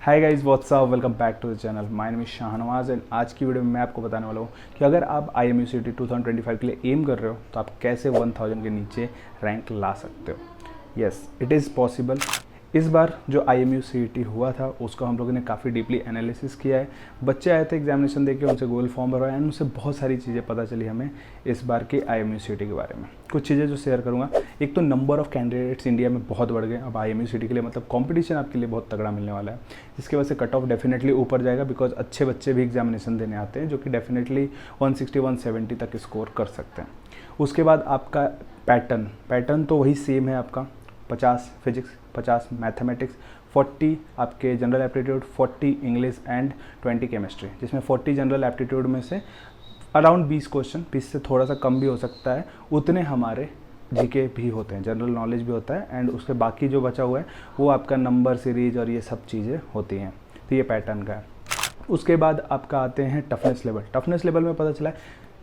Hi guys, what's up, welcome back to the channel. My name is Shahnawaz and आज की video में मैं आपको बताने वाला हूँ कि अगर आप IMUCT 2025 के लिए एम कर रहे हो तो आप कैसे 1000 के नीचे रैंक ला सकते हो। Yes, it is possible. इस बार जो IMUCT हुआ था उसको हम लोगों ने काफ़ी डीपली एनालिसिस किया है। बच्चे आए थे एग्जामिनेशन देके, उनसे गूगल फॉर्म भरवाया एंड उनसे बहुत सारी चीज़ें पता चली हमें इस बार के IMUCT के बारे में। कुछ चीज़ें जो शेयर करूँगा, एक तो नंबर ऑफ़ कैंडिडेट्स इंडिया में बहुत बढ़ गए। अब IMUCT के लिए मतलब कंपटीशन आपके लिए बहुत तगड़ा मिलने वाला है, जिसकी वजह से कट ऑफ डेफिनेटली ऊपर जाएगा, बिकॉज अच्छे बच्चे भी एग्जामिनेशन देने आते हैं जो कि डेफिनेटली 160-170 तक स्कोर कर सकते हैं। उसके बाद आपका पैटर्न तो वही सेम है आपका, 50 फिजिक्स, 50 मैथमेटिक्स, 40 आपके general aptitude, 40 English and 20 chemistry, जिसमें 40 जनरल एप्टीट्यूड में से अराउंड 20 क्वेश्चन, 20 से थोड़ा सा कम भी हो सकता है, उतने हमारे जीके भी होते हैं, जनरल नॉलेज भी होता है एंड उसके बाकी जो बचा हुआ है वो आपका नंबर सीरीज और ये सब चीज़ें होती हैं। तो ये पैटर्न का है। उसके बाद आपका आते हैं टफनेस लेवल में पता चला है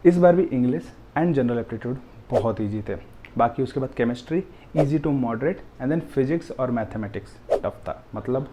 इस बार भी इंग्लिश एंड जनरल एप्टीट्यूड बहुत ईजी थे। बाकी उसके बाद chemistry easy to moderate and then physics और मैथमेटिक्स टफ था, मतलब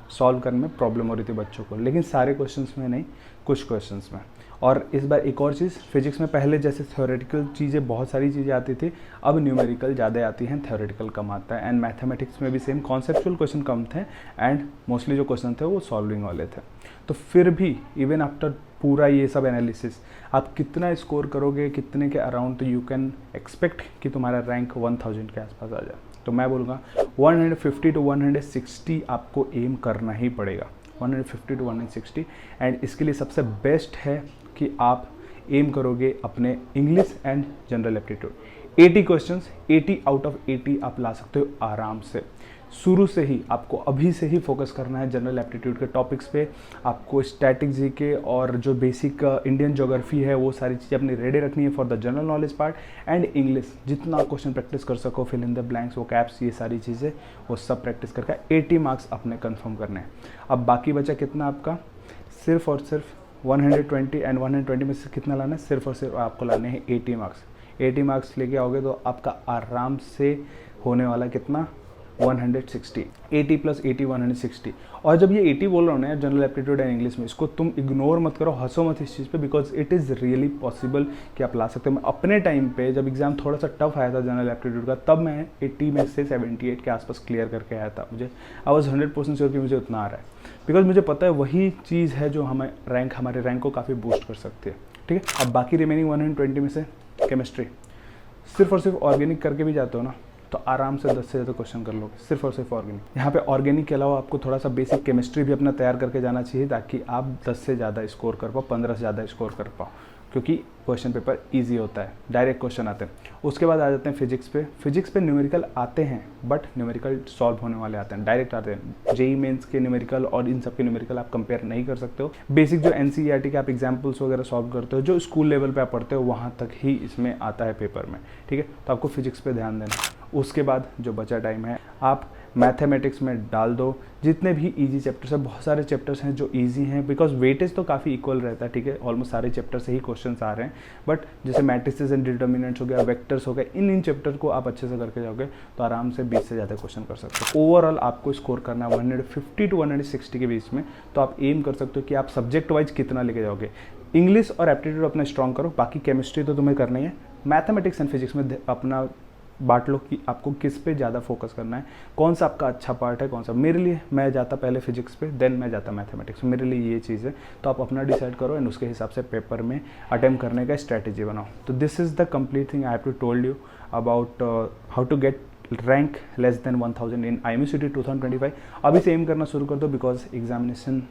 सॉल्व करने में प्रॉब्लम हो रही थी बच्चों को, लेकिन सारे क्वेश्चंस में नहीं, कुछ क्वेश्चंस में। और इस बार एक और चीज़, फिजिक्स में पहले जैसे थ्योरेटिकल चीज़ें बहुत सारी चीज़ें आती थी, अब न्यूमेरिकल ज़्यादा आती हैं, थ्योरेटिकल कम आता है। एंड मैथमेटिक्स में भी सेम कॉन्सेप्चुअल क्वेश्चन कम थे एंड मोस्टली जो क्वेश्चन थे वो सॉल्विंग वाले थे। तो फिर भी इवन आफ्टर पूरा ये सब एनालिसिस आप कितना स्कोर करोगे, कितने के अराउंड, तो यू कैन एक्सपेक्ट कि तुम्हारा रैंक 1000 के आसपास आ जाए। तो मैं बोलूँगा 150 to 160 आपको एम करना ही पड़ेगा, 150 to 160। एंड इसके लिए सबसे बेस्ट है कि आप एम करोगे अपने English and general aptitude. 80 questions, 80 out of 80 आप ला सकते हो आराम से। शुरू से ही आपको अभी से ही फोकस करना है जनरल एप्टीट्यूड के टॉपिक्स पे। आपको स्टैटिक जीके और जो बेसिक इंडियन ज्योग्राफी है वो सारी चीज़ें अपनी रेडी रखनी है for the general knowledge part. And English जितना क्वेश्चन प्रैक्टिस कर सको, फिल इन द ब्लैंक्स, वो कैप्स, ये सारी चीज़ें वो सब प्रैक्टिस करके 80 मार्क्स अपने कन्फर्म करने हैं। अब बाकी बचा कितना आपका, सिर्फ और सिर्फ 120 एंड 120 में से कितना लाना है, सिर्फ और सिर्फ आपको लाने हैं 80 मार्क्स। 80 मार्क्स लेके आओगे तो आपका आराम से होने वाला कितना, 160। 80 + 80 160। और जब ये 80 बोल रहा हूँ ना जनरल एप्टीट्यूड एंड इंग्लिश में, इसको तुम इग्नोर मत करो, हंसो मत इस चीज़ पे, because it is really possible कि आप ला सकते हो। मैं अपने टाइम पे जब एग्जाम थोड़ा सा टफ आया था जनरल एप्टीट्यूड का, तब मैं 80 में से 78 के आसपास क्लियर करके आया था। मुझे आई वॉज 100% श्योर कि मुझे उतना आ रहा है, बिकॉज मुझे पता है वही चीज़ है जो हमारे रैंक को काफ़ी बूस्ट कर सकती है। ठीक है, अब बाकी रिमेनिंग 120 में से केमिस्ट्री, सिर्फ और सिर्फ ऑर्गेनिक करके भी जाते हो ना तो आराम से 10 से ज़्यादा क्वेश्चन कर लोगे, सिर्फ और सिर्फ ऑर्गेनिक। यहाँ पे ऑर्गेनिक के अलावा आपको थोड़ा सा बेसिक केमिस्ट्री भी अपना तैयार करके जाना चाहिए, ताकि आप 10 से ज़्यादा स्कोर कर पाओ, 15 से ज़्यादा स्कोर कर पाओ, क्योंकि क्वेश्चन पेपर इजी होता है, डायरेक्ट क्वेश्चन आते हैं। उसके बाद आ जाते हैं फिजिक्स पे न्यूमेरिकल आते हैं, बट न्यूमेरिकल सॉल्व होने वाले आते हैं, डायरेक्ट आते हैं। जेई मेंस के न्यूमेरिकल और इन सब के न्यूमेरिकल आप कंपेयर नहीं कर सकते हो। बेसिक जो NCERT के आप एग्जाम्पल्स वगैरह सॉल्व करते हो, जो स्कूल लेवल पे आप पढ़ते हो, वहाँ तक ही इसमें आता है पेपर में। ठीक है, तो आपको फिजिक्स पे ध्यान देना। उसके बाद जो बचा टाइम है आप मैथमेटिक्स में डाल दो जितने भी इजी चैप्टर्स हैं। बहुत सारे चैप्टर्स हैं जो इजी हैं, बिकॉज वेटेज तो काफ़ी इक्वल रहता है। ठीक है, ऑलमोस्ट सारे चैप्टर से ही क्वेश्चंस आ रहे हैं, बट जैसे मैट्रिसेस एंड डिटर्मिनेंट्स हो गया, वेक्टर्स हो गए, इन चैप्टर को आप अच्छे से करके जाओगे तो आराम से 20 से ज़्यादा क्वेश्चन कर सकते हो। ओवरऑल आपको स्कोर करना है 150 to 160 के बीच में। तो आप एम कर सकते हो कि आप सब्जेक्ट वाइज कितना लेके जाओगे। इंग्लिश और एप्टीट्यूड अपना स्ट्रॉन्ग करो, बाकी केमिस्ट्री तो तुम्हें करना ही है। मैथमेटिक्स एंड फिजिक्स में अपना बांट लो कि आपको किस पे ज़्यादा फोकस करना है, कौन सा आपका अच्छा पार्ट है, कौन सा। मेरे लिए मैं जाता पहले फिजिक्स पे, देन मैं जाता मैथमेटिक्स, मेरे लिए ये चीज़ है। तो आप अपना डिसाइड करो एंड उसके हिसाब से पेपर में अटेम्प्ट करने का स्ट्रैटेजी बनाओ। तो this is the complete thing I have to told you about how to get rank less than 1000 in IMUCT 2025। अभी से एम करना शुरू कर दो, बिकॉज एग्जामिनेशन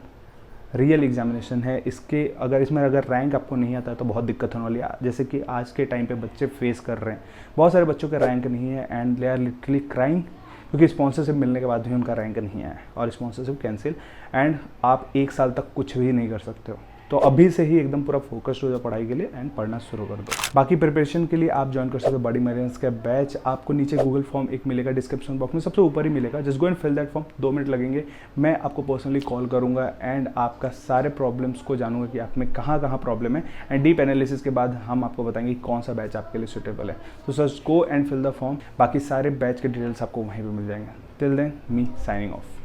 रियल एग्जामिनेशन है। इसमें अगर रैंक आपको नहीं आता है तो बहुत दिक्कत होने वाली है, जैसे कि आज के टाइम पे बच्चे फेस कर रहे हैं। बहुत सारे बच्चों के रैंक नहीं है and they are literally crying, क्योंकि स्पॉन्सरशिप मिलने के बाद भी उनका रैंक नहीं आया और स्पॉन्सरशिप कैंसिल, एंड आप 1 साल तक कुछ भी नहीं कर सकते हो। तो अभी से ही एकदम पूरा फोकस्ड हो जाओ पढ़ाई के लिए एंड पढ़ना शुरू कर दो। बाकी प्रिपरेशन के लिए आप ज्वाइन कर सकते हो बडी मरीन्स का बैच। आपको नीचे गूगल फॉर्म एक मिलेगा, डिस्क्रिप्शन बॉक्स में सबसे ऊपर ही मिलेगा, just go and fill that form. 2 minute लगेंगे, मैं आपको पर्सनली कॉल करूंगा एंड आपका सारे प्रॉब्लम्स को जानूंगा कि आप में कहाँ कहाँ प्रॉब्लम है, एंड डीप एनालिसिस के बाद हम आपको बताएंगे कौन सा बैच आपके लिए सूटेबल है। तो just go and fill the form, बाकी सारे बैच के डिटेल्स आपको वहीं पर मिल जाएंगे। Till then, me signing of.